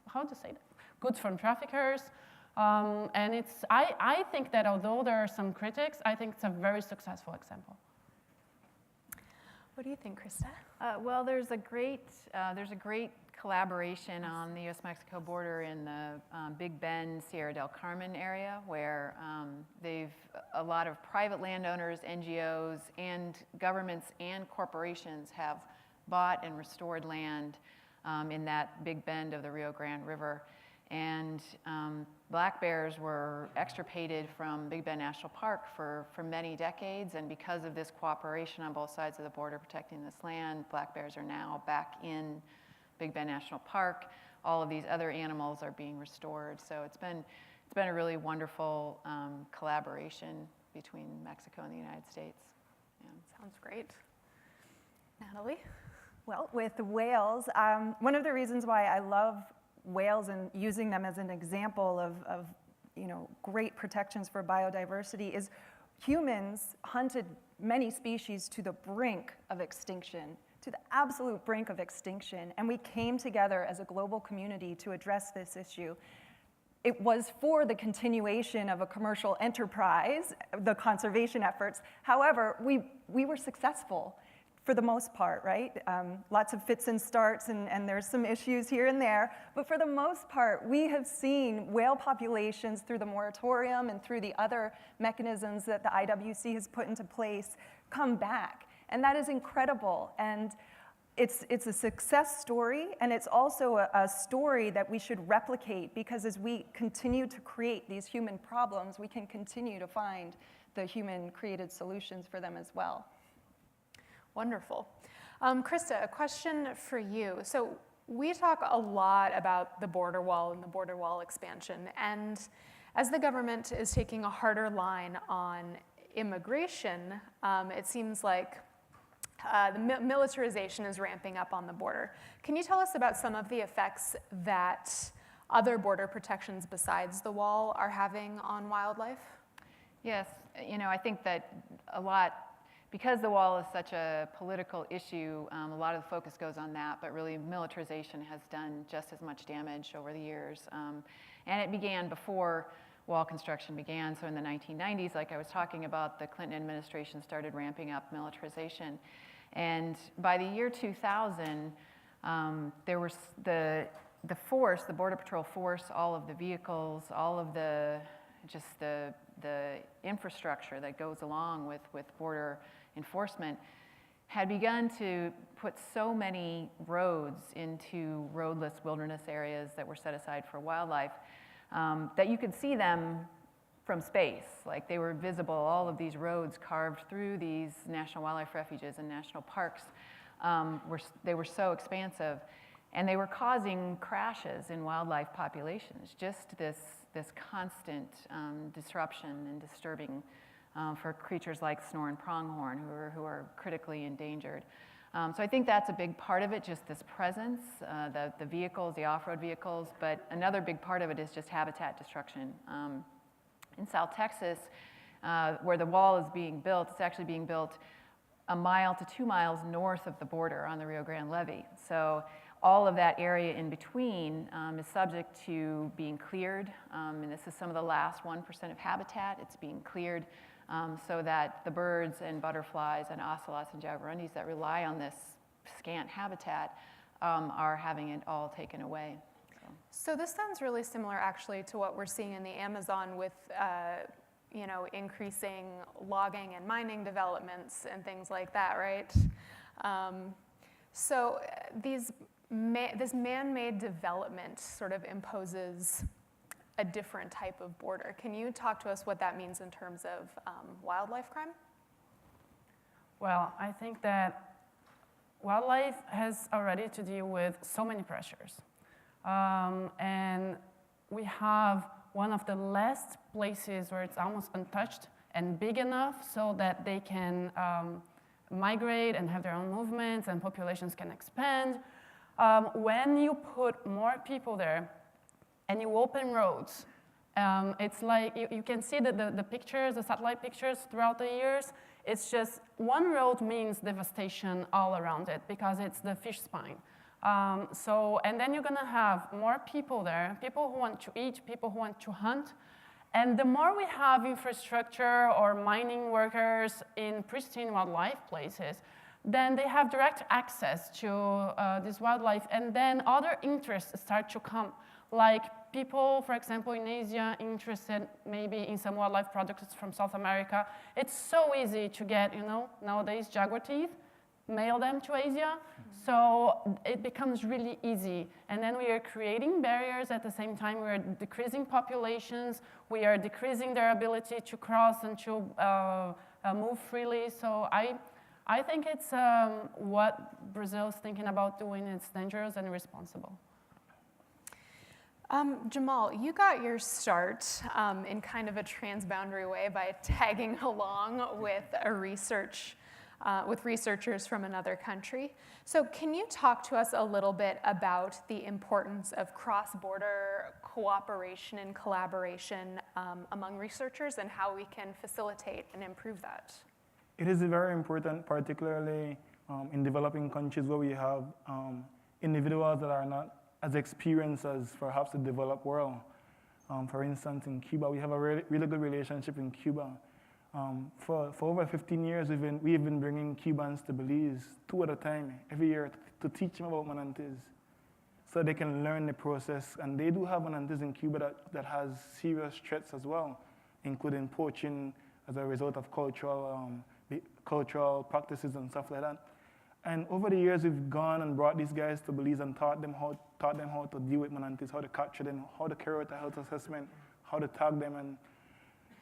how to say that? Goods from traffickers. And I think that although there are some critics, I think it's a very successful example. What do you think, Krysta? Well, there's a great collaboration on the U.S.-Mexico border in the Big Bend, Sierra del Carmen area, where a lot of private landowners, NGOs, and governments and corporations have bought and restored land in that Big Bend of the Rio Grande River. And black bears were extirpated from Big Bend National Park for many decades, and because of this cooperation on both sides of the border protecting this land, black bears are now back in Big Bend National Park. All of these other animals are being restored. So it's been a really wonderful collaboration between Mexico and the United States. Yeah. Sounds great. Natalie? Well, with whales, one of the reasons why I love whales and using them as an example of great protections for biodiversity is humans hunted many species to the brink of extinction, to the absolute brink of extinction, and we came together as a global community to address this issue. It was for the continuation of a commercial enterprise, the conservation efforts. However, we were successful for the most part, right? Lots of fits and starts, and there's some issues here and there. But for the most part, we have seen whale populations through the moratorium and through the other mechanisms that the IWC has put into place come back. And that is incredible. And it's a success story, and it's also a story that we should replicate, because as we continue to create these human problems, we can continue to find the human-created solutions for them as well. Wonderful. Krysta, a question for you. So we talk a lot about the border wall and the border wall expansion. And as the government is taking a harder line on immigration, it seems like the militarization is ramping up on the border. Can you tell us about some of the effects that other border protections besides the wall are having on wildlife? Yes, I think that because the wall is such a political issue, a lot of the focus goes on that, but really militarization has done just as much damage over the years. And it began before wall construction began, so in the 1990s, like I was talking about, the Clinton administration started ramping up militarization. And by the year 2000, there was the force, the Border Patrol force, all of the vehicles, all of the infrastructure that goes along with border enforcement had begun to put so many roads into roadless wilderness areas that were set aside for wildlife that you could see them from space. Like, they were visible, all of these roads carved through these national wildlife refuges and national parks. They were so expansive, and they were causing crashes in wildlife populations, just this constant disruption and disturbing for creatures like snore and pronghorn, who are critically endangered. So I think that's a big part of it, just this presence, the vehicles, the off-road vehicles, but another big part of it is just habitat destruction. In South Texas, where the wall is being built, it's actually being built 1 mile to 2 miles north of the border on the Rio Grande levee. So all of that area in between is subject to being cleared, and this is some of the last 1% of habitat. It's being cleared so that the birds and butterflies and ocelots and jaguarundis that rely on this scant habitat are having it all taken away. So this sounds really similar actually to what we're seeing in the Amazon with increasing logging and mining developments and things like that, right? So this man-made development sort of imposes a different type of border. Can you talk to us what that means in terms of wildlife crime? Well, I think that wildlife has already to deal with so many pressures. And we have one of the last places where it's almost untouched and big enough so that they can migrate and have their own movements and populations can expand. When you put more people there and you open roads, it's like you can see the pictures, the satellite pictures throughout the years. It's just one road means devastation all around it because it's the fish spine. And then you're gonna have more people there, people who want to eat, people who want to hunt. And the more we have infrastructure or mining workers in pristine wildlife places, then they have direct access to this wildlife. And then other interests start to come, like people, for example, in Asia, interested maybe in some wildlife products from South America. It's so easy to get, nowadays jaguar teeth, mail them to Asia. So it becomes really easy. And then we are creating barriers at the same time. We are decreasing populations. We are decreasing their ability to cross and to move freely. So I think it's what Brazil is thinking about doing. It's dangerous and irresponsible. Jamal, you got your start in kind of a transboundary way by tagging along with researchers from another country. So can you talk to us a little bit about the importance of cross-border cooperation and collaboration among researchers and how we can facilitate and improve that? It is very important, particularly in developing countries where we have individuals that are not as experienced as perhaps the developed world. For instance, in Cuba, we have a really good relationship in Cuba. For over 15 years, we've been bringing Cubans to Belize 2 at a time every year to teach them about manatees so they can learn the process. And they do have manatees in Cuba that has serious threats as well, including poaching as a result of cultural practices and stuff like that. And over the years, we've gone and brought these guys to Belize and taught them how to deal with manatees, how to capture them, how to carry out a health assessment, how to tag them. And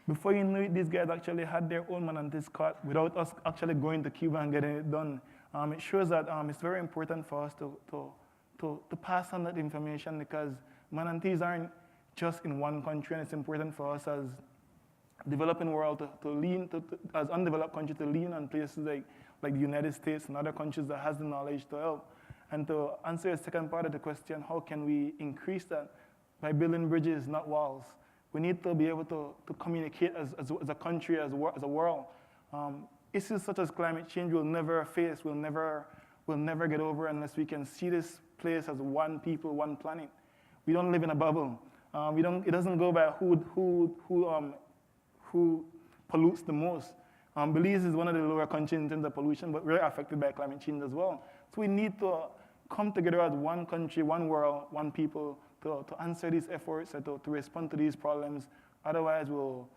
before you knew it, these guys actually had their own manatees caught without us actually going to Cuba and getting it done. It shows that it's very important for us to pass on that information because manatees aren't just in one country, and it's important for us as developing world as undeveloped countries to lean on places like the United States and other countries that has the knowledge to help. And to answer the second part of the question, how can we increase that? By building bridges, not walls. We need to be able to communicate as a country, as a world. Issues such as climate change we'll never face, we'll never get over unless we can see this place as one people, one planet. We don't live in a bubble. It doesn't go by who pollutes the most. Belize is one of the lower countries in terms of pollution, but we're affected by climate change as well. So we need to come together as one country, one world, one people to answer these efforts and to respond to these problems. Otherwise, we'll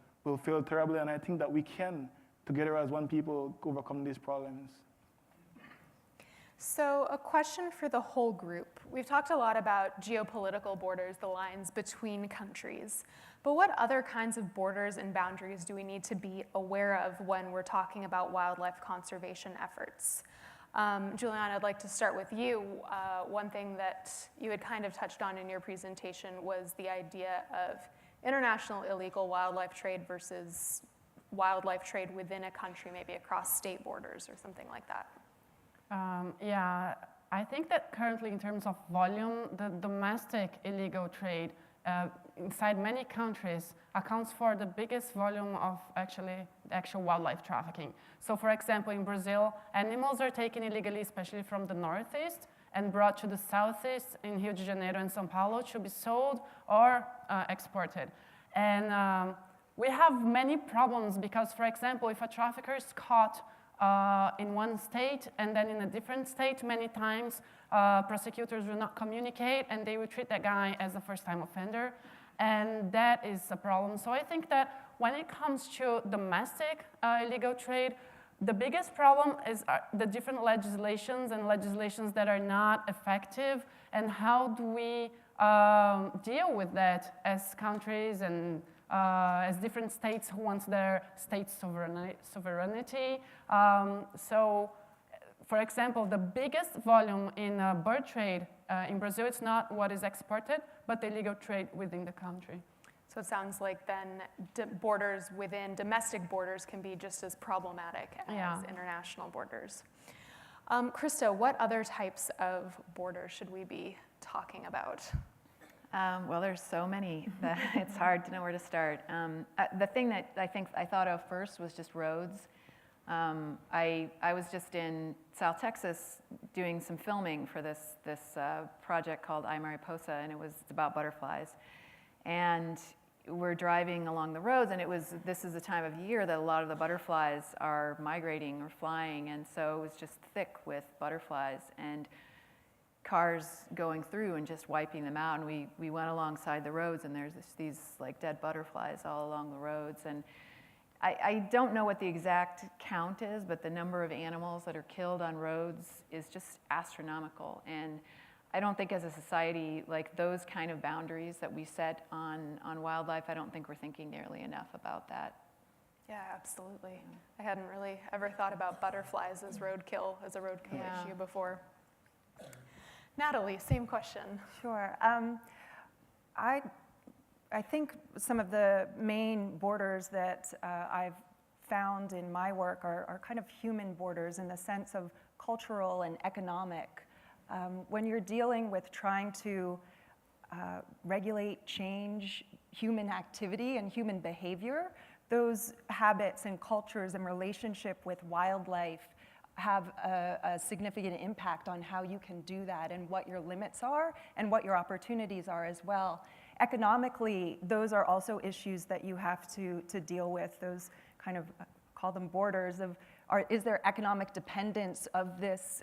fail terribly, and I think that we can, together as one people, overcome these problems. So a question for the whole group. We've talked a lot about geopolitical borders, the lines between countries. But what other kinds of borders and boundaries do we need to be aware of when we're talking about wildlife conservation efforts? Juliana, I'd like to start with you. One thing that you had kind of touched on in your presentation was the idea of international illegal wildlife trade versus wildlife trade within a country, maybe across state borders or something like that. Yeah, I think that currently in terms of volume, the domestic illegal trade inside many countries accounts for the biggest volume of actual wildlife trafficking. So for example, in Brazil, animals are taken illegally, especially from the northeast, and brought to the southeast in Rio de Janeiro and São Paulo to be sold or exported. And we have many problems because, for example, if a trafficker is caught in one state and then in a different state many times, prosecutors will not communicate and they will treat that guy as a first-time offender. And that is a problem. So I think that when it comes to domestic illegal trade, the biggest problem is the different legislations and legislations that are not effective, and how do we deal with that as countries and as different states who want their state sovereignty. So, for example, the biggest volume in bird trade in Brazil, it's not what is exported, but the illegal trade within the country. So it sounds like then borders within domestic borders can be just as problematic as international borders. Krysta, what other types of borders should we be talking about? Well, there's so many that it's hard to know where to start. The thing that I thought of first was just roads. I was just in South Texas doing some filming for this project called I, Mariposa, and it's about butterflies. And we're driving along the roads, and this is the time of year that a lot of the butterflies are migrating or flying, and so it was just thick with butterflies and cars going through and just wiping them out. And we went alongside the roads, and there's these like dead butterflies all along the roads. And I don't know what the exact count is, but the number of animals that are killed on roads is just astronomical. And I don't think as a society, like those kind of boundaries that we set on wildlife, I don't think we're thinking nearly enough about that. Yeah, absolutely. I hadn't really ever thought about butterflies as a roadkill issue before. Natalie, same question. Sure. I think some of the main borders that I've found in my work are kind of human borders in the sense of cultural and economic. When you're dealing with trying to regulate, change human activity and human behavior, those habits and cultures and relationship with wildlife have a significant impact on how you can do that and what your limits are and what your opportunities are as well. Economically, those are also issues that you have to deal with, those kind of, call them borders of, is there economic dependence of this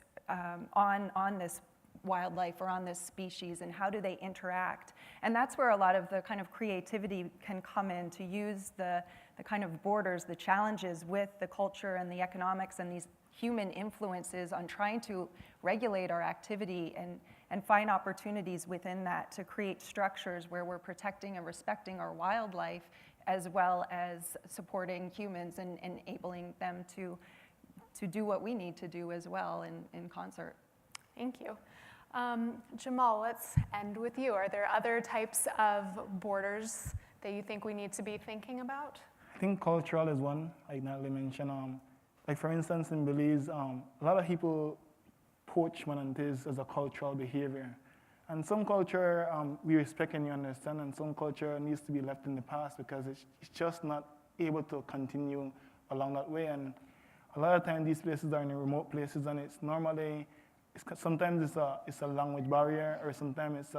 on this wildlife or on this species, and how do they interact? And that's where a lot of the kind of creativity can come in, to use the kind of borders, the challenges with the culture and the economics and these human influences on trying to regulate our activity and find opportunities within that to create structures where we're protecting and respecting our wildlife, as well as supporting humans and enabling them to do what we need to do as well in concert. Thank you. Jamal, let's end with you. Are there other types of borders that you think we need to be thinking about? I think cultural is one, like Natalie mentioned. Like for instance, in Belize, a lot of people poach manatees as a cultural behavior. And some culture we respect and you understand, and some culture needs to be left in the past because it's just not able to continue along that way. And a lot of times these places are in the remote places, and it's normally, sometimes it's a language barrier, or sometimes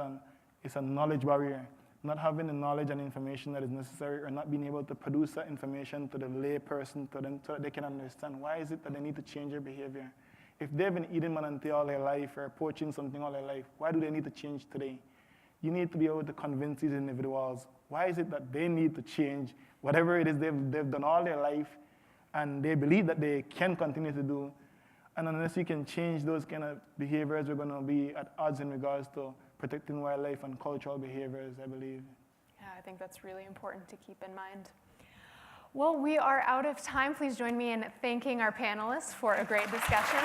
it's a knowledge barrier. Not having the knowledge and information that is necessary, or not being able to produce that information to the lay person to them so that they can understand why is it that they need to change their behavior. If they've been eating manatee all their life or poaching something all their life, why do they need to change today? You need to be able to convince these individuals, why is it that they need to change whatever it is they've done all their life and they believe that they can continue to do. And unless you can change those kind of behaviors, we're going to be at odds in regards to protecting wildlife and cultural behaviors, I believe. Yeah, I think that's really important to keep in mind. Well, we are out of time. Please join me in thanking our panelists for a great discussion.